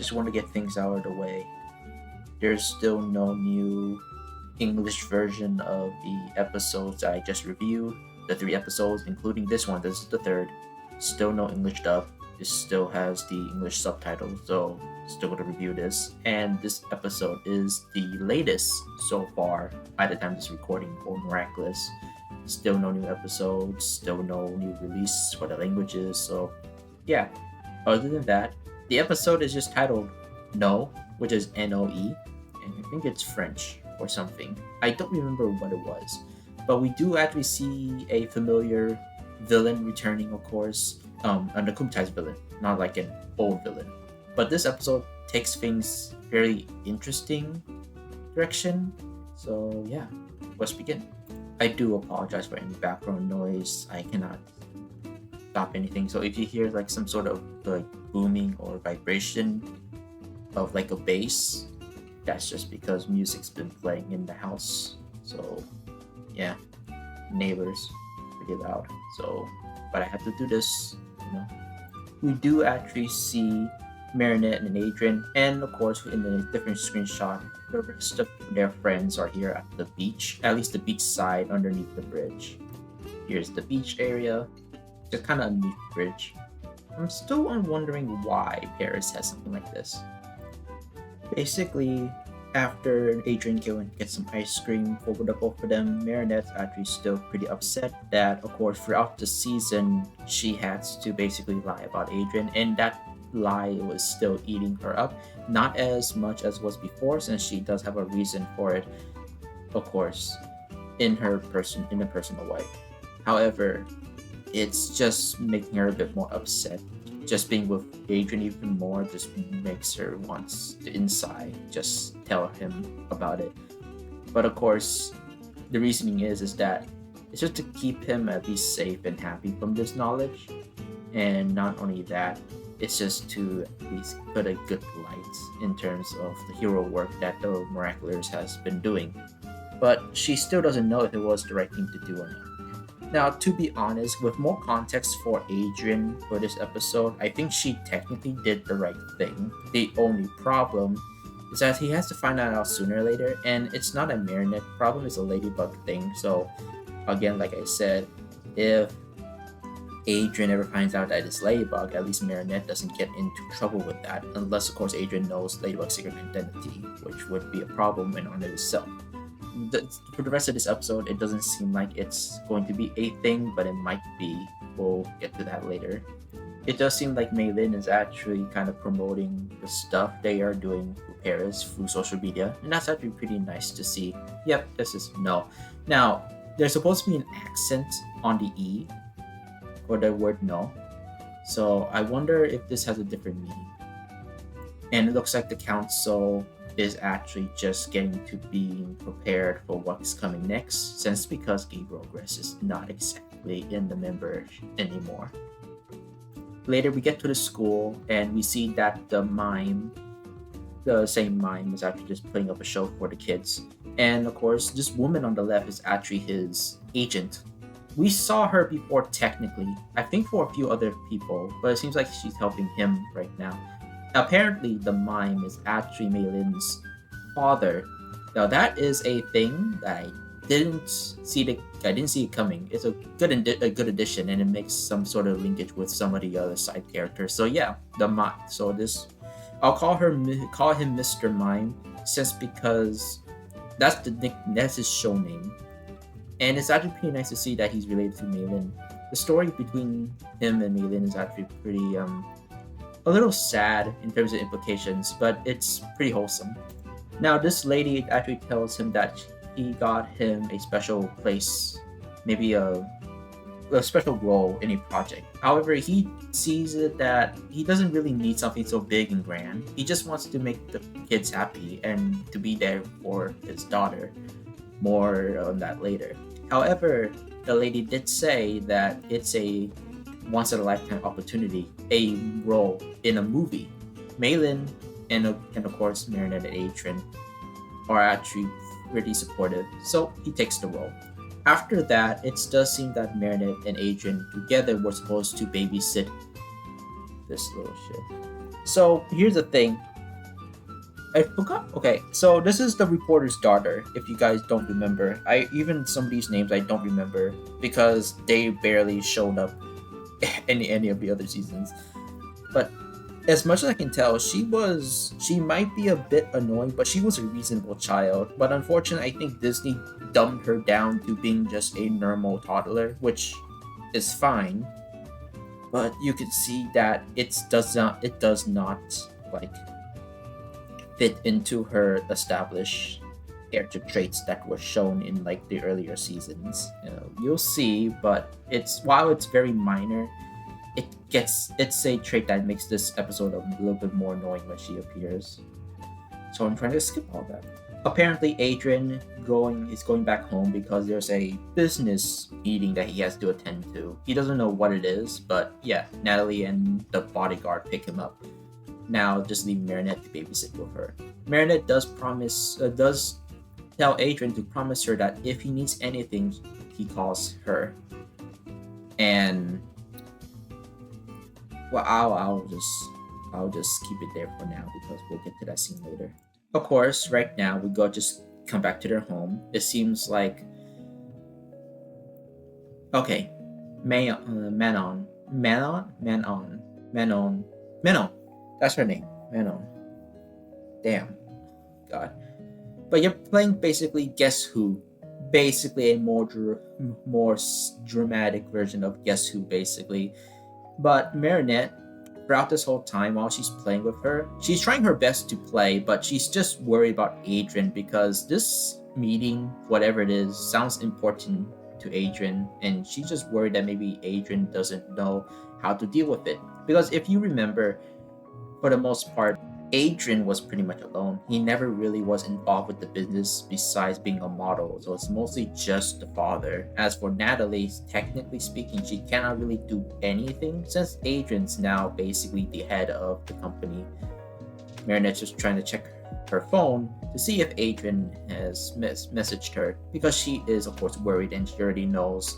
just want to get things out of the way. There's still no new English version of the episodes I just reviewed. The 3 episodes, including this one, this is the third. Still no English dub. This still has the English subtitles, so still gonna review this. And this episode is the latest so far by the time this recording for Miraculous. Still no new episodes, still no new release for the languages, so yeah. Other than that, the episode is just titled No, which is Noe, and I think it's French or something. I don't remember what it was, but we do actually see a familiar villain returning, of course, an Akumtai's villain, not like an old villain. But this episode takes things very interesting direction. So yeah, let's begin. I do apologize for any background noise. I cannot stop anything. So if you hear like some sort of like booming or vibration of like a bass, that's just because music's been playing in the house. So yeah, neighbors pretty loud. So but I have to do this, you know. We do actually see Marinette and Adrian, and of course in a different screenshot, the rest of their friends are here at the beach, at least the beach side underneath the bridge. Here's the beach area, just kind of underneath the bridge. I'm still wondering why Paris has something like this. Basically, after Adrian gets some ice cream for the both of them, Marinette's actually still pretty upset that, of course, throughout the season, she had to basically lie about Adrian, and that lie was still eating her up. Not as much as was before, since she does have a reason for it, of course, in a personal way. However, it's just making her a bit more upset. Just being with Adrian even more just makes her want to inside just tell him about it. But of course, the reasoning is that it's just to keep him at least safe and happy from this knowledge. And not only that, it's just to at least put a good light in terms of the hero work that the Miraculous has been doing. But she still doesn't know if it was the right thing to do or not. Now, to be honest, with more context for Adrian for this episode, I think she technically did the right thing. The only problem is that he has to find that out sooner or later, and it's not a Marinette problem, it's a Ladybug thing. So, again, like I said, if Adrian ever finds out that it's Ladybug, at least Marinette doesn't get into trouble with that, unless, of course, Adrian knows Ladybug's secret identity, which would be a problem in on itself. For the rest of this episode, it doesn't seem like it's going to be a thing, but it might be. We'll get to that later. It does seem like Maylin is actually kind of promoting the stuff they are doing for Paris through social media, and that's actually pretty nice to see. Yep, this is no. Now, there's supposed to be an accent on the E for the word no, so I wonder if this has a different meaning. And it looks like the council is actually just getting to being prepared for what's coming next, since because Gabriel Gress is not exactly in the members anymore. Later we get to the school and we see that the same mime is actually just putting up a show for the kids. And of course, this woman on the left is actually his agent. We saw her before technically, I think for a few other people, but it seems like she's helping him right now. Apparently, the mime is actually Maylin's father. Now, that is a thing that I didn't see it coming. It's a good addition, and it makes some sort of linkage with some of the other side characters. So yeah, the mime. So this, I'll call him Mr. Mime, just because that's his show name, and it's actually pretty nice to see that he's related to Maylin. The story between him and Maylin is actually pretty a little sad in terms of implications, but it's pretty wholesome. Now, this lady actually tells him that he got him a special place, maybe a special role in a project. However, he sees it that he doesn't really need something so big and grand. He just wants to make the kids happy and to be there for his daughter. More on that later. However, the lady did say that it's a once-in-a-lifetime opportunity, a role in a movie. Maylin and of course Marinette and Adrian are actually pretty supportive, so he takes the role. After that, it does seem that Marinette and Adrian together were supposed to babysit this little shit. So here's the thing. I forgot. Okay, so this is the reporter's daughter. If you guys don't remember, I even some of these names I don't remember because they barely showed up in any of the other seasons. But as much as I can tell, she might be a bit annoying, but she was a reasonable child. But unfortunately, I think Disney dumbed her down to being just a normal toddler, which is fine. But you can see that it does not like fit into her established character traits that were shown in like the earlier seasons. You'll see, but while it's very minor, it's a trait that makes this episode a little bit more annoying when she appears. So I'm trying to skip all that. Apparently, Adrian is going back home because there's a business meeting that he has to attend to. He doesn't know what it is, but yeah, Natalie and the bodyguard pick him up. Now, just leave Marinette to babysit with her. Marinette does tell Adrian to promise her that if he needs anything, he calls her. And well, I'll just keep it there for now because we'll get to that scene later. Of course, right now we go just come back to their home. It seems like okay, Manon. That's her name, Manon. Damn, God. But you're playing basically Guess Who, basically a more dramatic version of Guess Who, basically. But Marinette, throughout this whole time while she's playing with her, she's trying her best to play, but she's just worried about Adrian because this meeting, whatever it is, sounds important to Adrian, and she's just worried that maybe Adrian doesn't know how to deal with it. Because if you remember, for the most part, Adrian was pretty much alone. He never really was involved with the business besides being a model, so it's mostly just the father. As for Natalie, technically speaking, she cannot really do anything since Adrian's now basically the head of the company. Marinette's just trying to check her phone to see if Adrian has messaged her because she is, of course, worried and she already knows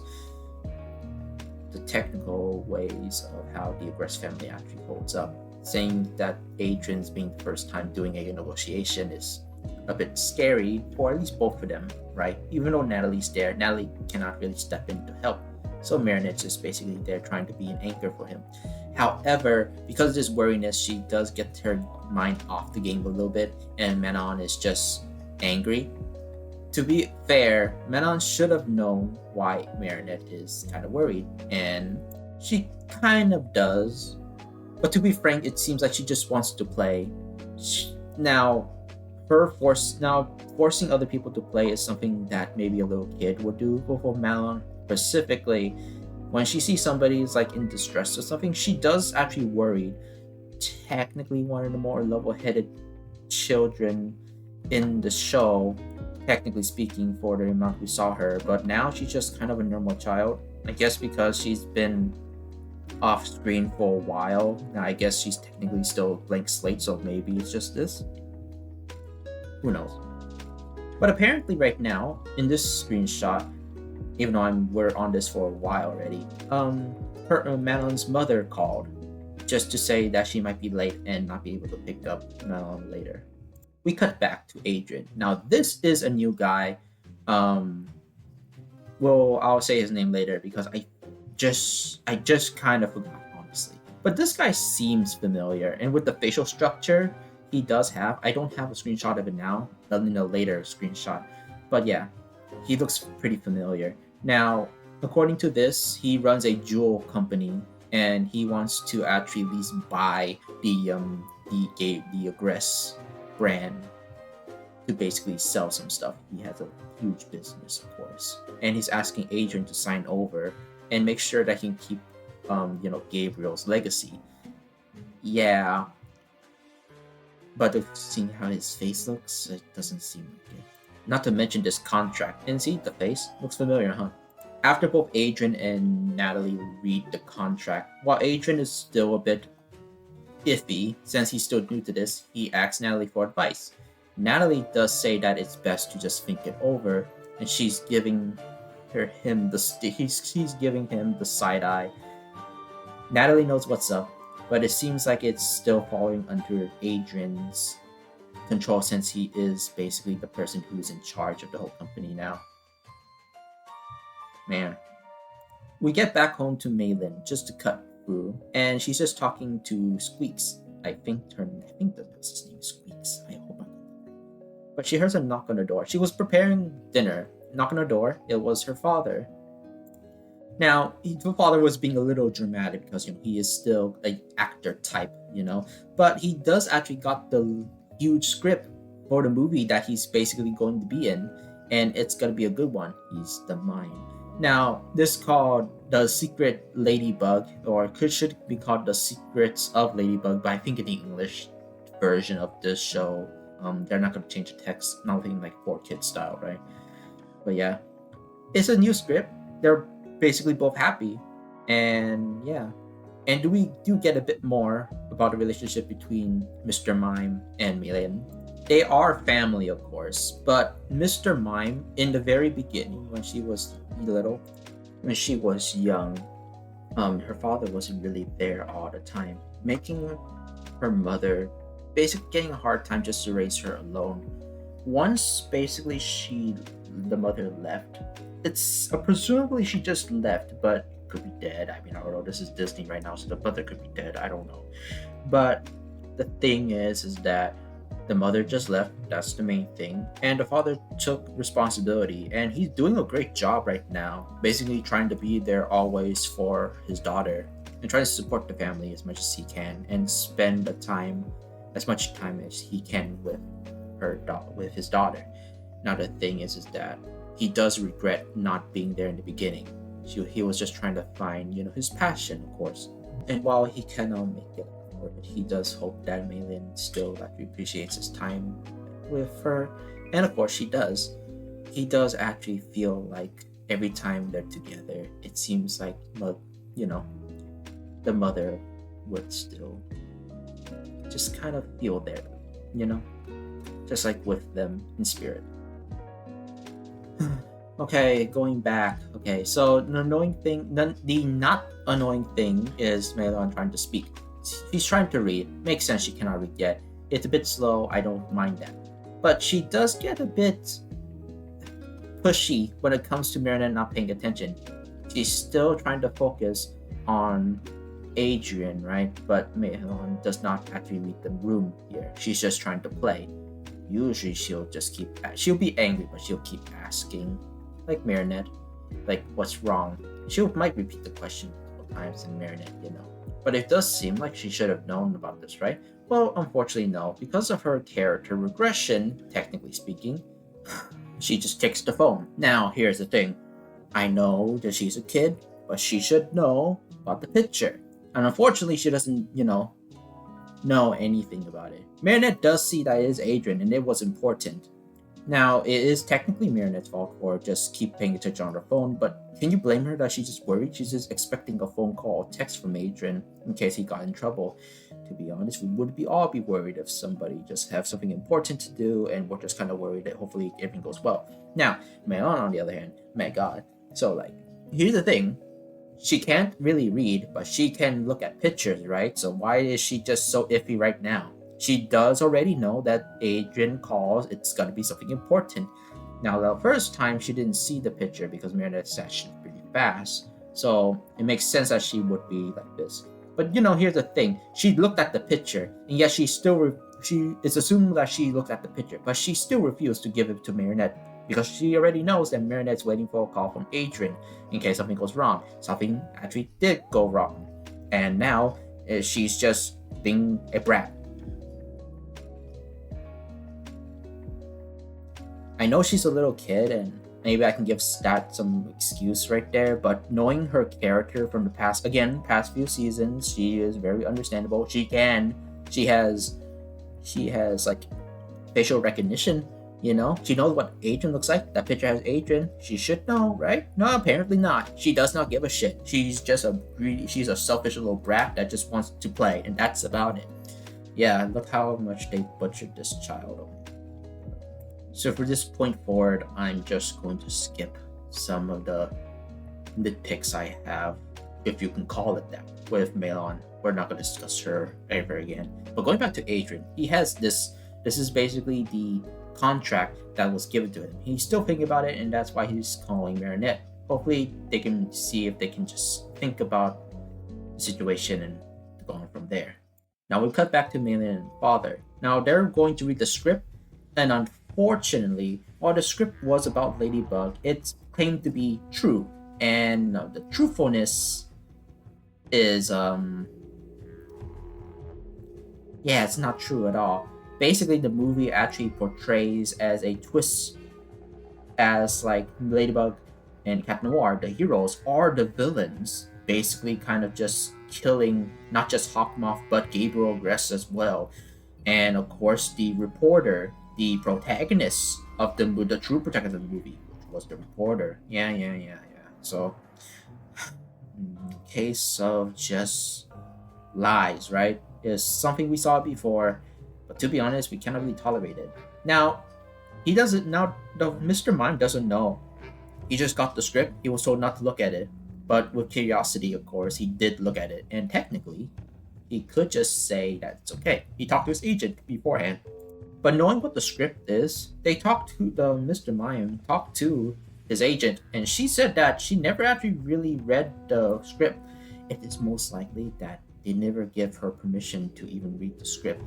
the technical ways of how the Aggress family actually holds up. Saying that Adrian's being the first time doing a negotiation is a bit scary for at least both of them, right? Even though Natalie's there, Natalie cannot really step in to help. So Marinette's just basically there trying to be an anchor for him. However, because of this worriness, she does get her mind off the game a little bit, and Manon is just angry. To be fair, Manon should have known why Marinette is kind of worried, and she kind of does. But to be frank, it seems like she just wants to play. Now, forcing other people to play is something that maybe a little kid would do. But for Manon specifically, when she sees somebody's like in distress or something, she does actually worry. Technically, one of the more level-headed children in the show, technically speaking, for the amount we saw her. But now she's just kind of a normal child. I guess because she's been off screen for a while. Now I guess she's technically still a blank slate, so maybe it's just this. Who knows? But apparently right now, in this screenshot, even though we're on this for a while already, Manon's mother called just to say that she might be late and not be able to pick up Manon later. We cut back to Adrian. Now this is a new guy. Well, I'll say his name later because I just kind of forgot, honestly. But this guy seems familiar, and with the facial structure he does have, I don't have a screenshot of it now, other than a later screenshot. But yeah, he looks pretty familiar. Now, according to this, he runs a jewel company, and he wants to actually at least buy the Aggress brand to basically sell some stuff. He has a huge business, of course, and he's asking Adrian to sign over and make sure that he can keep, Gabriel's legacy. Yeah, but seeing how his face looks, it doesn't seem like it. Not to mention this contract. And see, the face looks familiar, huh? After both Adrian and Natalie read the contract, while Adrian is still a bit iffy since he's still new to this, he asks Natalie for advice. Natalie does say that it's best to just think it over, and she's giving him the side eye. Natalie knows what's up, but it seems like it's still falling under Adrian's control since he is basically the person who's in charge of the whole company now. Man. We get back home to Malin just to cut through, and she's just talking to Squeaks. I think that's his name, Squeaks. I hope I'm not. But she hears a knock on the door. She was preparing dinner. Knock on the door. It was her father. Now, the father was being a little dramatic because he is still an actor type, but he does actually got the huge script for the movie that he's basically going to be in, and it's gonna be a good one. He's the mime. Now, this called The Secret Ladybug, or should be called The Secrets of Ladybug, but I think in the English version of this show, they're not going to change the text, nothing like 4Kids style, right? But yeah, it's a new script. They're basically both happy, and yeah. And we do get a bit more about the relationship between Mr. Mime and Malin. They are family, of course, but Mr. Mime, in the very beginning, when she was little, when she was young, her father wasn't really there all the time, making her mother basically getting a hard time just to raise her alone. Once basically the mother left, it's presumably she just left, but could be dead. I mean, I don't know, this is Disney right now, so the mother could be dead, I don't know. But the thing is that the mother just left, that's the main thing, and the father took responsibility, and he's doing a great job right now, basically trying to be there always for his daughter and trying to support the family as much as he can and spend as much time as he can with his daughter. Now the thing is that he does regret not being there in the beginning. He was just trying to find his passion, of course, and while he cannot make it, he does hope that Malin still appreciates his time with her, and of course she does. He does actually feel like every time they're together, it seems like the mother would still just kind of feel there, just like with them in spirit. Okay, going back. Okay, so the not annoying thing is Malin trying to speak. She's trying to read. Makes sense, she cannot read yet. It's a bit slow, I don't mind that. But she does get a bit pushy when it comes to Marinette not paying attention. She's still trying to focus on Adrien, right? But Malin does not actually read the room here. She's just trying to play. Usually she'll be angry, but she'll keep asking, like Marinette, like what's wrong? She might repeat the question a couple times in Marinette, But it does seem like she should have known about this, right? Well, unfortunately, no. Because of her character regression, technically speaking, she just takes the phone. Now, here's the thing. I know that she's a kid, but she should know about the picture. And unfortunately, she doesn't, know anything about it. Marinette does see that it is Adrien, and it was important. Now, it is technically Marinette's fault for just keep paying attention on her phone, but can you blame her that she's just worried? She's just expecting a phone call or text from Adrien in case he got in trouble. To be honest, we would all be worried if somebody just have something important to do, and we're just kind of worried that hopefully everything goes well. Now, Manon, on the other hand, my God. So, here's the thing. She can't really read, but she can look at pictures, right? So why is she just so iffy right now? She does already know that Adrien calls, it's going to be something important. Now, the first time she didn't see the picture because Marinette's actually pretty fast, so it makes sense that she would be like this. But here's the thing: she looked at the picture, and yet she it's assumed that she looked at the picture, but she still refused to give it to Marinette because she already knows that Marinette's waiting for a call from Adrien in case something goes wrong. Something actually did go wrong, and now she's just being a brat. I know she's a little kid, and maybe I can give that some excuse right there, but knowing her character from the past few seasons, she is very understandable. She has like facial recognition, She knows what Adrien looks like. That picture has Adrien. She should know, right? No, apparently not. She does not give a shit. She's just she's a selfish little brat that just wants to play, and that's about it. Yeah, look how much they butchered this child. So for this point forward, I'm just going to skip some of the nitpicks I have, if you can call it that, with Malin. We're not going to discuss her ever again. But going back to Adrien, he has this This is basically the contract that was given to him. He's still thinking about it, and that's why he's calling Marinette. Hopefully, they can see if they can just think about the situation and go on from there. Now we cut back to Maylin and father. Now they're going to read the script, and unfortunately, while the script was about Ladybug, it's claimed to be true, and the truthfulness is yeah, it's not true at all. Basically, the movie actually portrays as a twist, as like Ladybug and Cat Noir, the heroes, are the villains, basically kind of just killing not just Hawkmoth but Gabriel Gress as well. And of course, the reporter, the protagonist of the true protagonist of the movie, which was the reporter. Yeah. So, in case of just lies, right? Is something we saw before, but to be honest, we cannot really tolerate it. Now, he doesn't now. The Mr. Mime doesn't know. He just got the script. He was told not to look at it, but with curiosity, of course, he did look at it, and technically, he could just say that it's okay. He talked to his agent beforehand. But knowing what the script is, they talked to the Mr. Mime, talked to his agent, and she said that she never actually really read the script. It is most likely that they never give her permission to even read the script.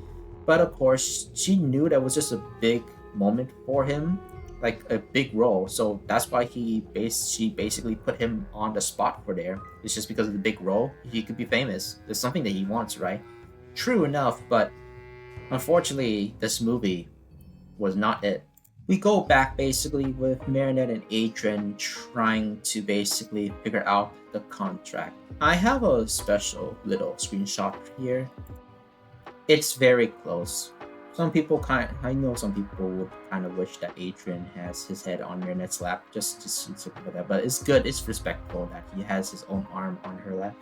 But of course, she knew that was just a big moment for him, like a big role. So that's why she basically put him on the spot for there. It's just because of the big role. He could be famous. It's something that he wants, right? True enough, but unfortunately, this movie was not it. We go back basically with Marinette and Adrian trying to basically figure out the contract. I have a special little screenshot here. It's very close. I know some people would kind of wish that Adrian has his head on Marinette's lap just to see something like that. But it's good, it's respectful that he has his own arm on her lap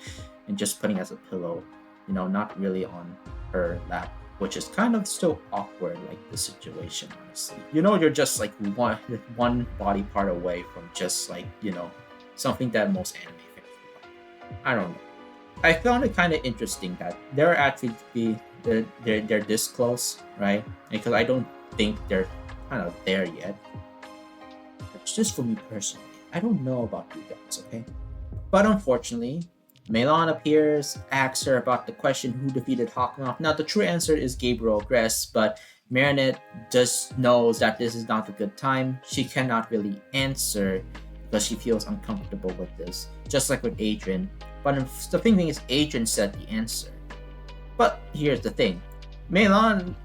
and just putting as a pillow, not really on her lap, which is kind of still awkward, like the situation, honestly. You're just like one body part away from just like, something that most anime fans would like. I don't know. I found it kind of interesting that they're actually they're this close, right? Because I don't think they're kind of there yet. It's just for me personally. I don't know about you guys, okay? But unfortunately, Melon appears, asks her about the question who defeated Hawkmoth. Now, the true answer is Gabriel Gress, but Marinette just knows that this is not a good time. She cannot really answer because she feels uncomfortable with this, just like with Adrian. But the thing is, Adrian said the answer. But here's the thing. Manon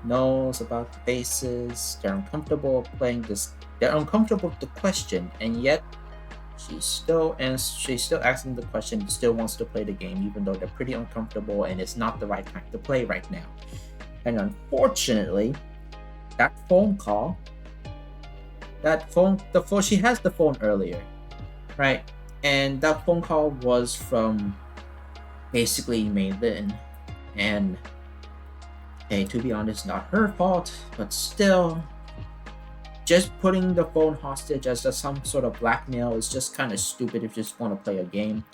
knows about the bases. They're uncomfortable playing this. They're uncomfortable with the question, and yet she's still asking the question. Still wants to play the game, even though they're pretty uncomfortable, and it's not the right time to play right now. And unfortunately, that phone call. She has the phone earlier, right? And that phone call was from basically Maylin. And hey, to be honest, not her fault, but still, just putting the phone hostage as some sort of blackmail is just kind of stupid if you just want to play a game.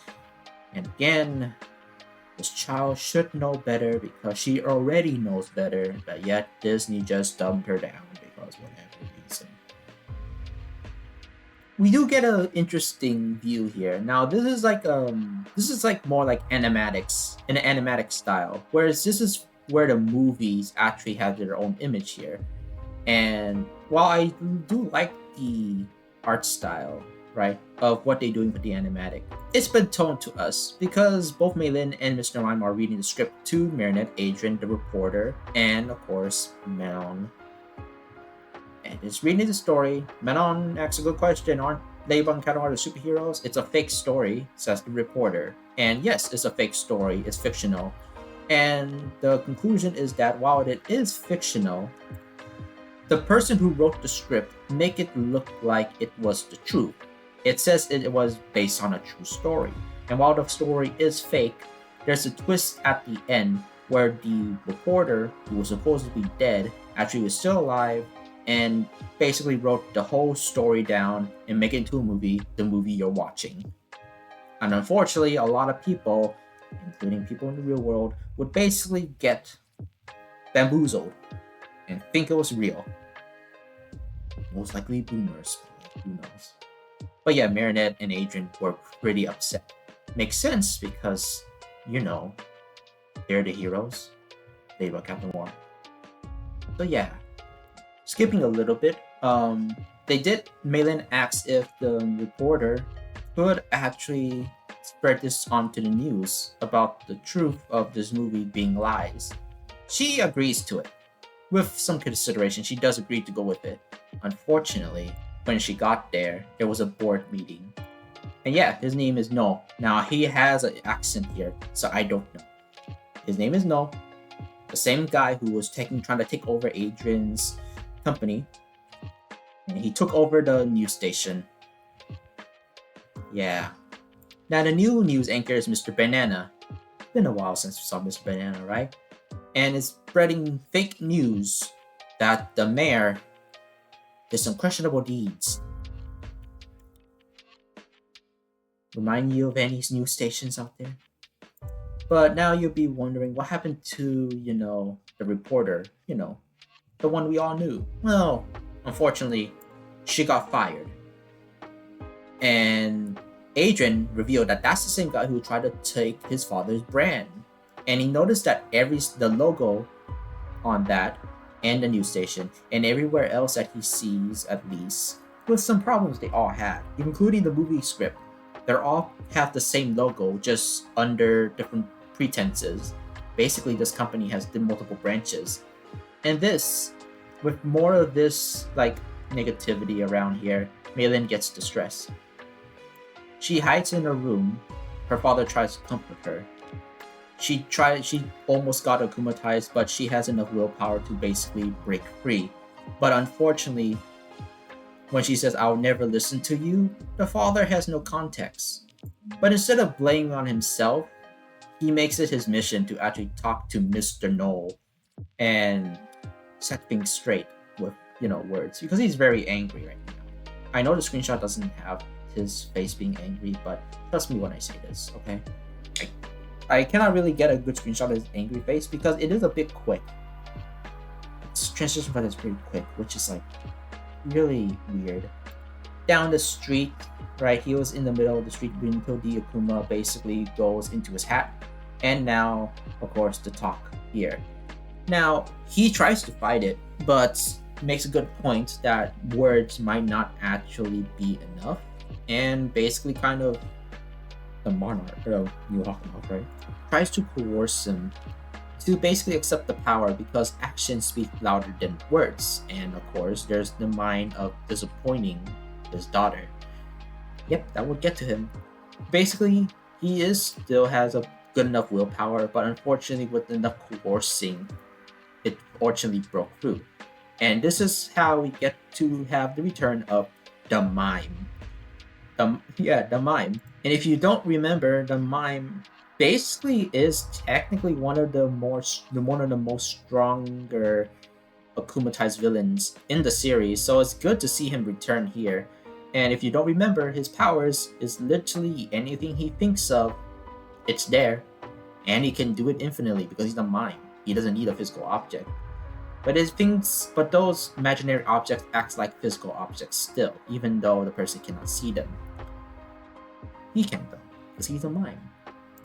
And again, this child should know better because she already knows better, but yet Disney just dumbed her down because whatever reason. We do get an interesting view here. Now this is like more like animatics in an animatic style, whereas this is where the movies actually have their own image here. And while I do like the art style, right, of what they're doing with the animatic, it's been told to us because both Maylin and Mr. Mime are reading the script to Marinette, Adrian, the reporter, and of course Manon. And it's reading the story. Manon asks a good question. Aren't Ladybug and Cat Noir the superheroes? It's a fake story, says the reporter. And yes, it's a fake story. It's fictional. And the conclusion is that while it is fictional, the person who wrote the script make it look like it was the truth. It says it was based on a true story. And while the story is fake, there's a twist at the end where the reporter, who was supposed to be dead, actually was still alive and basically wrote the whole story down and make it into a movie, the movie you're watching. And unfortunately, a lot of people including people in the real world, would basically get bamboozled and think it was real. Most likely boomers, but who knows. But yeah, Marinette and Adrian were pretty upset. Makes sense because, you know, they're the heroes. They were Captain War. So yeah, skipping a little bit, they did. Malin asked if the reporter could actually spread this onto the news about the truth of this movie being lies. She agrees to it. With some consideration, she does agree to go with it. Unfortunately, when she got there was a board meeting. And yeah, his name is No. Now, he has an accent here, so I don't know. His name is No. The same guy who was trying to take over Adrian's company. And he took over the news station. Yeah. Now, the new news anchor is Mr. Banana. It's been a while since we saw Mr. Banana, right? And is spreading fake news that the mayor did some questionable deeds. Remind you of any news stations out there? But now you'll be wondering what happened to, the reporter, the one we all knew. Well, unfortunately, she got fired. And Adrian revealed that that's the same guy who tried to take his father's brand. And he noticed that the logo on that and the news station and everywhere else that he sees, at least, with some problems they all had, including the movie script. They all have the same logo, just under different pretenses. Basically, this company has multiple branches. And this, with more of this negativity around here, Malin gets distressed. She hides in her room. Her father tries to comfort her. She almost got akumatized, but she has enough willpower to basically break free. But unfortunately, when she says, "I'll never listen to you," the father has no context. But instead of blaming on himself, he makes it his mission to actually talk to Mr. Knoll and set things straight with, words. Because he's very angry right now. I know the screenshot doesn't have his face being angry, but trust me when I say this, okay? I cannot really get a good screenshot of his angry face because it is a bit quick. Its transition button is pretty quick, which is really weird. Down the street, right? He was in the middle of the street until the Akuma basically goes into his hat. And now, of course, the talk here. Now, he tries to fight it, but makes a good point that words might not actually be enough. And basically kind of the monarch, New Hawkmoth, right? Tries to coerce him to basically accept the power because actions speak louder than words. And of course, there's the mind of disappointing his daughter. Yep, that would get to him. Basically, he still has a good enough willpower, but unfortunately, with enough coercing, it fortunately broke through. And this is how we get to have the return of the mime. The mime. And if you don't remember, the mime basically is technically one of the most stronger akumatized villains in the series. So it's good to see him return here. And if you don't remember, his powers is literally anything he thinks of, it's there. And he can do it infinitely because he's a mime. He doesn't need a physical object. But those imaginary objects act like physical objects still, even though the person cannot see them. He can though, because he's a mime.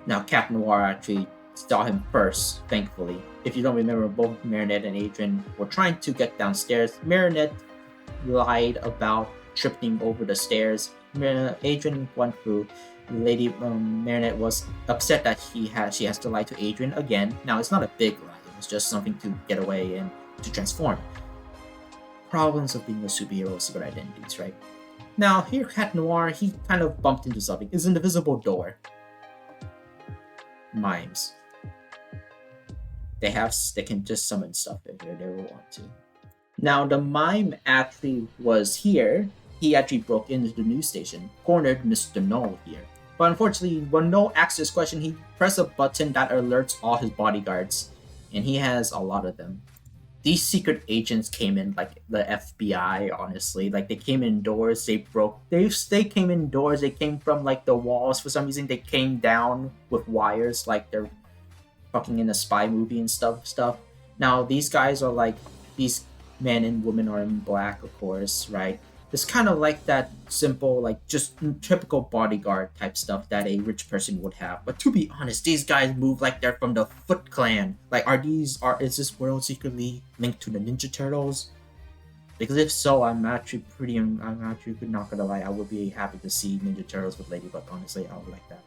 Now, Cat Noir actually saw him first, thankfully. If you don't remember, both Marinette and Adrian were trying to get downstairs. Marinette lied about tripping over the stairs. Adrian went through. Marinette was upset that she has to lie to Adrian again. Now, it's not a big lie. It's just something to get away and to transform. Problems of being a superhero, secret identities, right? Now, here, Cat Noir, he kind of bumped into something. It's an invisible door. Mimes. They can just summon stuff if they ever want to. Now, the mime actually was here. He actually broke into the news station, cornered Mr. Knoll here. But unfortunately, when Knoll asks this question, he pressed a button that alerts all his bodyguards. And he has a lot of them. these secret agents came in like the FBI, honestly. Like they came indoors, they came indoors, they came from like the walls for some reason, they came down with wires like they're fucking in a spy movie and stuff. Now these guys are like these men and women are in black, of course, right? It's kind of like that simple, like just typical bodyguard type stuff that a rich person would have. But to be honest, these guys move like they're from the Foot Clan. Like, are is this world secretly linked to the Ninja Turtles? Because if so, I'm actually not gonna lie, I would be happy to see Ninja Turtles with Ladybug. Honestly, I would like that.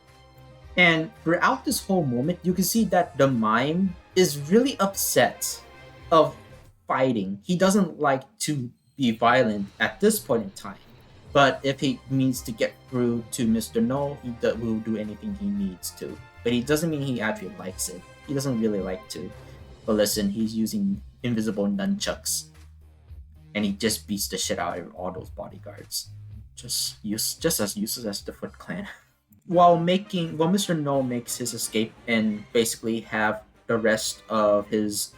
And throughout this whole moment, you can see that the mime is really upset of fighting. He doesn't like to be violent at this point in time. But if he means to get through to Mr. No, will do anything he needs to. But he doesn't mean he actually likes it. He doesn't really like to. But listen, he's using invisible nunchucks. And he just beats the shit out of all those bodyguards. Just as useless as the Foot Clan. While Mr. No makes his escape and basically have the rest of his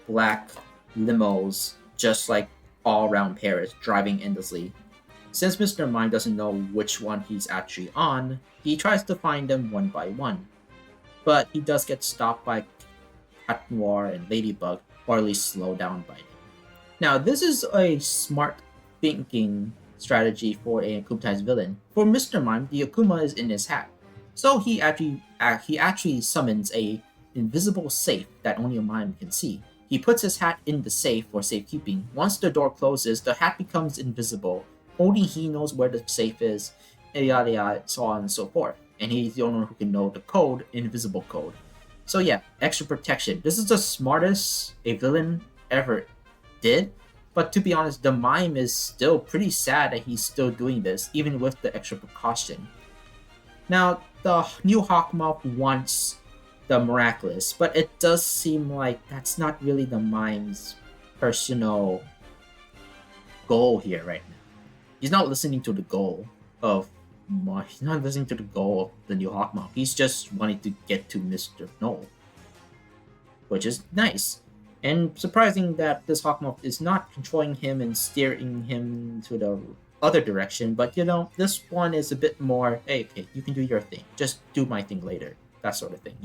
black limos just like all around Paris driving endlessly. Since Mr. Mime doesn't know which one he's actually on, he tries to find them one by one. But he does get stopped by Cat Noir and Ladybug, or at least slowed down by them. Now, this is a smart thinking strategy for a Akumatized villain. For Mr. Mime, the Akuma is in his hat, so he actually summons a invisible safe that only a mime can see. He puts his hat in the safe for safekeeping. Once the door closes, the hat becomes invisible. Only he knows where the safe is, and yada yada, so on and so forth. And he's the only one who can know the code, invisible code. So yeah, extra protection. This is the smartest a villain ever did. But to be honest, the mime is still pretty sad that he's still doing this, even with the extra precaution. Now, the new Hawkmouth wants the Miraculous, but it does seem like that's not really the mime's personal goal here right now. He's not listening to the goal of he's not listening to the goal of the new Hawkmouth. He's just wanting to get to Mr. No, which is nice. And surprising that this Hawkmouth is not controlling him and steering him to the other direction, but this one is a bit more, hey, okay, you can do your thing. Just do my thing later. That sort of thing.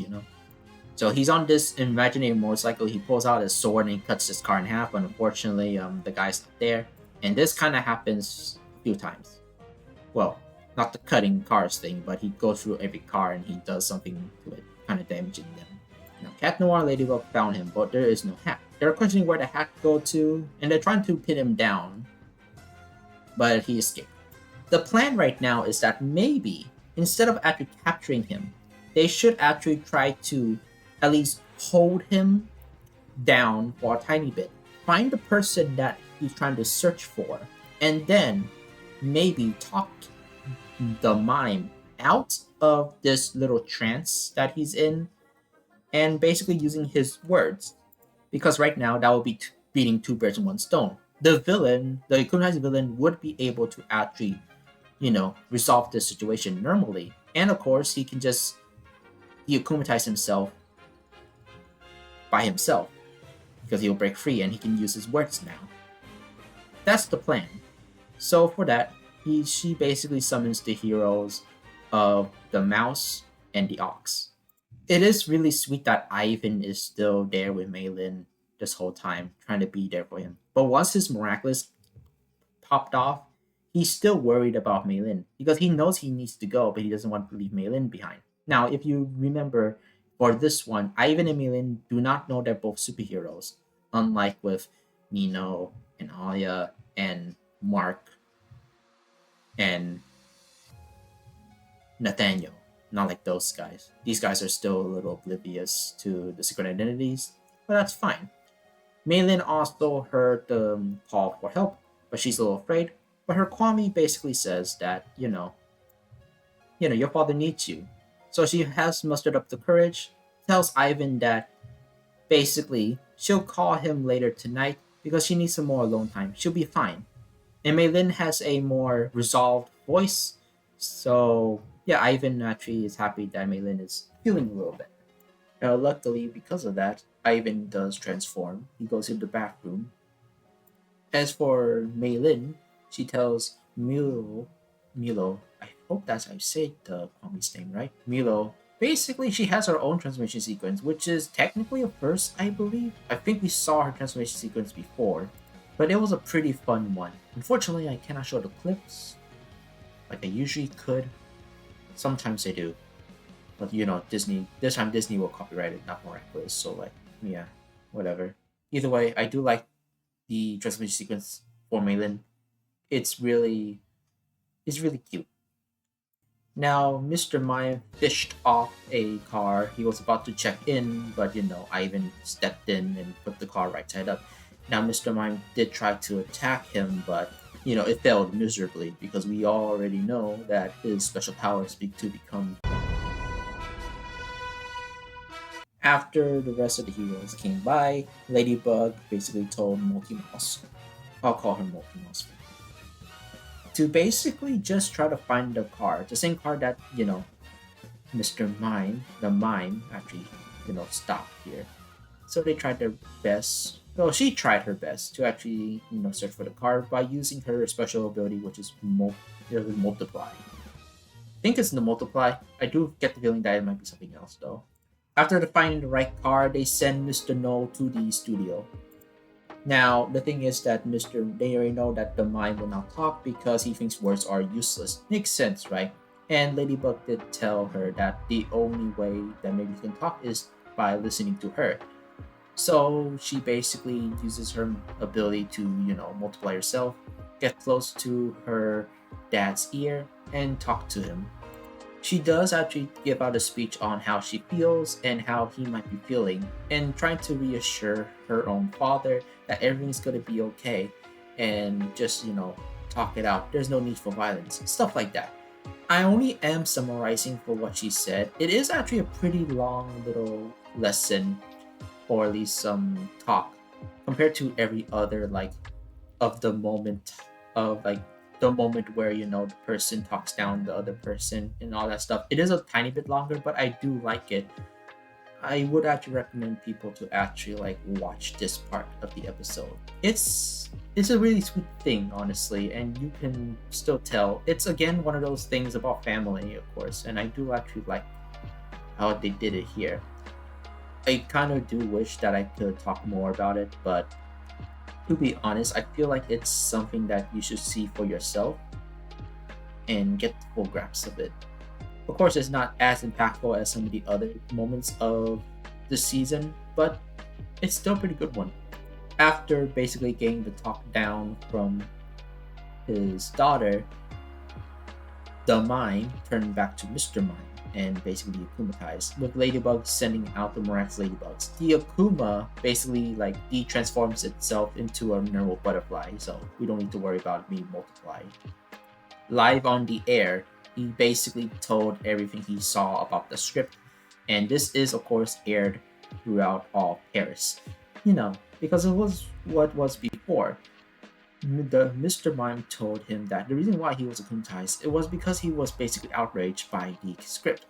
So he's on this imaginary motorcycle. He pulls out his sword and he cuts his car in half, but unfortunately, the guy's not there. And this kind of happens a few times. Well, not the cutting cars thing, but he goes through every car and he does something to it, kind of damaging them. Now, Cat Noir and Ladybug found him, but there is no hat. They're questioning where the hat go to, and they're trying to pin him down, but he escaped. The plan right now is that maybe, instead of actually capturing him, they should actually try to at least hold him down for a tiny bit, find the person that he's trying to search for, and then maybe talk the mime out of this little trance that he's in, and basically using his words. Because right now, that would be beating two birds in one stone. The Akumatized villain, would be able to actually, resolve this situation normally. And of course, he can just de-Akumatize himself by himself. Because he'll break free and he can use his words now. That's the plan. So for that, she basically summons the heroes of the mouse and the ox. It is really sweet that Ivan is still there with Maylin this whole time, trying to be there for him. But once his Miraculous popped off, he's still worried about Maylin because he knows he needs to go, but he doesn't want to leave Maylin behind. Now, if you remember, for this one, Ivan and Maylin do not know they're both superheroes, unlike with Nino and Alia and Mark and Nathaniel. Not like those guys. These guys are still a little oblivious to the secret identities, but that's fine. Maylin also heard the call for help, but she's a little afraid. But her Kwame basically says that, your father needs you. So she has mustered up the courage, tells Ivan that basically she'll call him later tonight because she needs some more alone time. She'll be fine. And Maylin has a more resolved voice, so Ivan actually is happy that Maylin is feeling a little bit. Now, luckily, because of that, Ivan does transform. He goes in the bathroom. As for Maylin, she tells Milo, I hope that's how you say the mommy's name, right? Milo. Basically, she has her own transformation sequence, which is technically a first, I believe. I think we saw her transformation sequence before, but it was a pretty fun one. Unfortunately, I cannot show the clips like I usually could. Sometimes I do, but Disney. This time Disney will copyright it, not Miraculous. So like, yeah, whatever. Either way, I do like the transformation sequence for Malin. It's really it's really cute. Now, Mr. Mime fished off a car. He was about to check in, but Ivan stepped in and put the car right side up. Now, Mr. Mime did try to attack him, but it failed miserably because we already know that his special powers to become. After the rest of the heroes came by, Ladybug basically told Multi-Mouse, I'll call her Multi-Mouse, to basically just try to find the car, the same car that Mr. Mime, the Mime, actually stopped here. So they tried their best. Well, she tried her best to actually search for the car by using her special ability, which is multiply. I think it's the multiply. I do get the feeling that it might be something else though. After finding the right car, they send Mr. No to the studio. Now, the thing is that they already know that the mime will not talk because he thinks words are useless. Makes sense, right? And Ladybug did tell her that the only way that maybe he can talk is by listening to her. So she basically uses her ability to, multiply herself, get close to her dad's ear, and talk to him. She does actually give out a speech on how she feels and how he might be feeling, and trying to reassure her own father that everything's gonna be okay and just, talk it out. There's no need for violence, stuff like that. I only am summarizing for what she said. It is actually a pretty long little lesson, or at least some talk, compared to every other, like, of the moment of like the moment where the person talks down the other person and all that stuff. It is a tiny bit longer, but I do like it. I would actually recommend people to actually like watch this part of the episode. It's a really sweet thing, honestly, and you can still tell it's again one of those things about family, of course, and I do actually like how they did it here. I kind of do wish that I could talk more about it, but to be honest, I feel like it's something that you should see for yourself and get the full grasp of it. Of course, it's not as impactful as some of the other moments of the season, but it's still a pretty good one. After basically getting the talk down from his daughter, the Mime turned back to Mr. Mime and basically akumatized, with Ladybug sending out the Miraculous Ladybugs. The Akuma basically like de-transforms itself into a normal butterfly, so we don't need to worry about it being multiplied. Live on the air, he basically told everything he saw about the script, and this is of course aired throughout all Paris. Because it was what was before. The Mr. Mime told him that the reason why he was akumatized, it was because he was basically outraged by the script.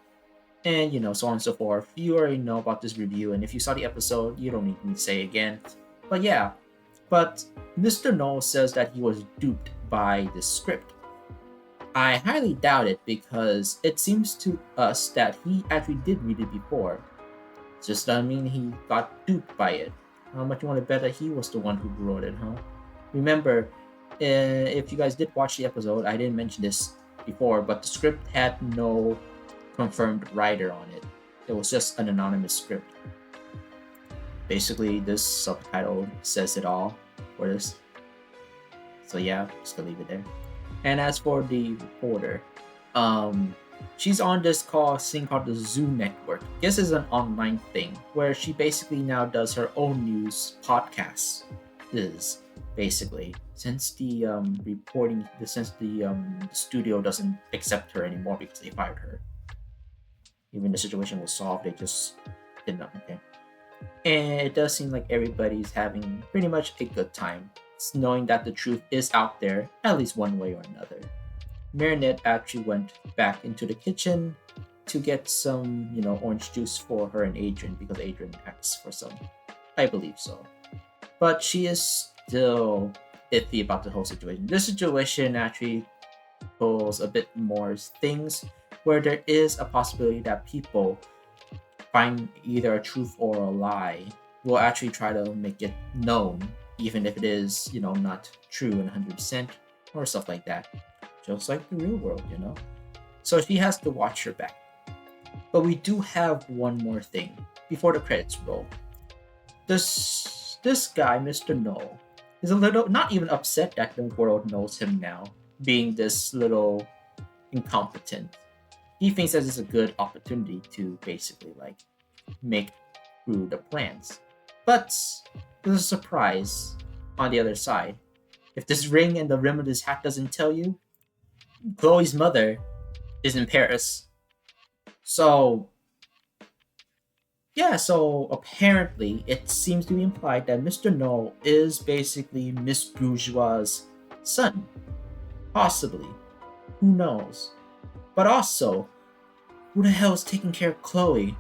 And so on and so forth. You already know about this review, and if you saw the episode, you don't need me to say again. But yeah. But Mr. No says that he was duped by the script. I highly doubt it because it seems to us that he actually did read it before. Just doesn't mean he got duped by it. How much you want to bet that he was the one who wrote it, huh? Remember, if you guys did watch the episode, I didn't mention this before, but the script had no confirmed writer on it. It was just an anonymous script. Basically, this subtitle says it all for this. So yeah, just gonna leave it there. And as for the reporter, she's on this thing called the Zoo Network. This is an online thing where she basically now does her own news podcast. Basically, since the studio doesn't accept her anymore because they fired her. Even the situation was solved, they just did not. Okay, and it does seem like everybody's having pretty much a good time, knowing that the truth is out there, at least one way or another. Marinette actually went back into the kitchen to get some, orange juice for her and Adrian because Adrian asked for some. I believe so. But she is still iffy about the whole situation. This situation actually pulls a bit more things where there is a possibility that people find either a truth or a lie will actually try to make it known, even if it is, not true and 100% or stuff like that. Just like the real world. So she has to watch her back. But we do have one more thing before the credits roll. This guy, Mr. Noel, is a little not even upset that the world knows him now, being this little incompetent. He thinks that it's a good opportunity to basically make through the plans. But there's a surprise on the other side. If this ring and the rim of this hat doesn't tell you, Chloe's mother is in Paris. So yeah, so apparently it seems to be implied that Mr. Noel is basically Miss Bourgeois' son. Possibly. Who knows? But also, who the hell is taking care of Chloe?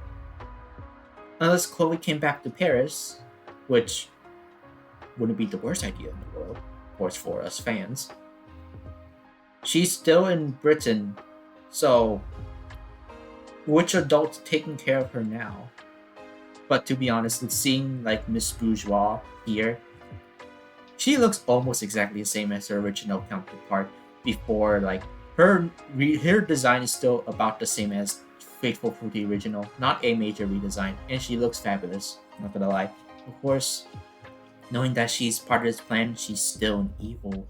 Unless Chloe came back to Paris, which wouldn't be the worst idea in the world, of course, for us fans. She's still in Britain, so which adult's taking care of her now? But to be honest, seeing Miss Bourgeois here, she looks almost exactly the same as her original counterpart before. Her design is still about the same as Faithful for the original, not a major redesign, and she looks fabulous. Not gonna lie. Of course, knowing that she's part of this plan, she's still an evil,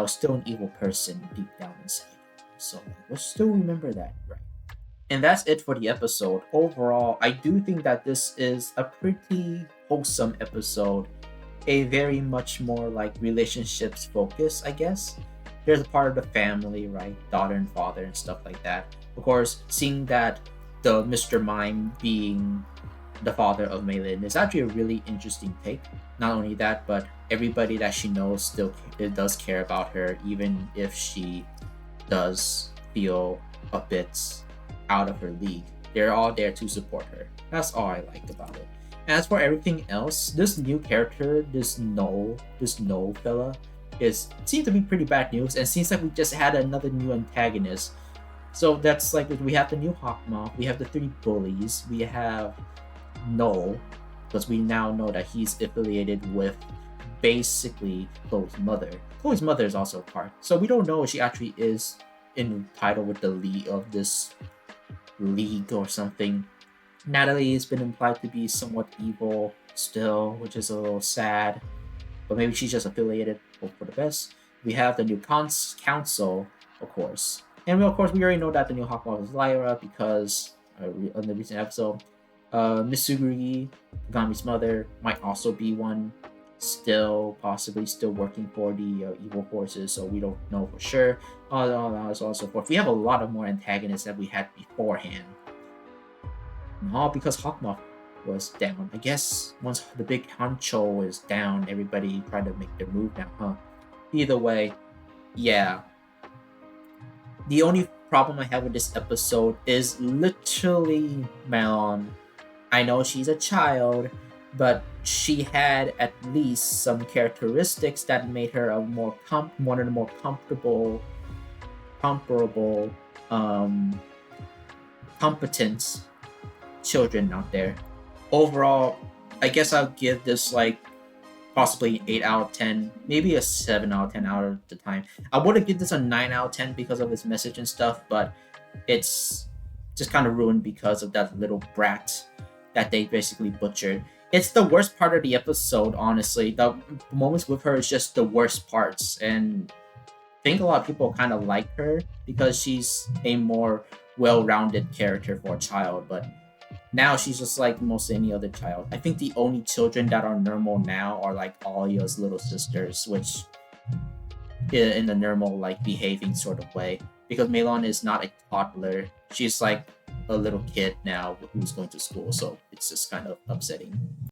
still an evil person deep down inside. So we'll still remember that, right? And that's it for the episode. Overall, I do think that this is a pretty wholesome episode. A very much more relationships focus, I guess. There's a part of the family, right? Daughter and father and stuff like that. Of course, seeing that the Mr. Mime being the father of Maylin is actually a really interesting take. Not only that, but everybody that she knows still does care about her, even if she does feel a bit out of her league. They're all there to support her. That's all I liked about it. As for everything else, this new character, this Noel fella, seems to be pretty bad news, and seems like we just had another new antagonist. So that's we have the new Hawkmoth, we have the 3 bullies, we have Noel, because we now know that he's affiliated with basically Chloe's mother. Chloe's mother is also a part, so we don't know if she actually is entitled with the lead of this league or something. Natalie has been implied to be somewhat evil still, which is a little sad, but maybe she's just affiliated. Hope for the best. We have the new council, of course, and we already know that the new Hawkmoth is Lyra because on the recent episode, Misuguri, Kagami's mother, might also be one. Possibly still working for the evil forces, so we don't know for sure. All that, so on and so forth. We have a lot of more antagonists that we had beforehand. All because Hawkmoth was down. I guess once the big honcho is down, everybody tried to make their move now, huh? Either way, yeah. The only problem I have with this episode is literally Melon. I know she's a child, but she had at least some characteristics that made her one of the more comparable, competent children out there. Overall, I guess I'll give this possibly an 8 out of 10, maybe a 7 out of 10 out of the time. I would have given this a 9 out of 10 because of its message and stuff, but it's just kind of ruined because of that little brat that they basically butchered. It's the worst part of the episode, honestly. The moments with her is just the worst parts, and I think a lot of people kind of like her because she's a more well-rounded character for a child, but now she's just like most any other child. I think the only children that are normal now are Alia's little sisters, which in the normal behaving sort of way, because Melon is not a toddler. She's a little kid now who's going to school, so it's just kind of upsetting.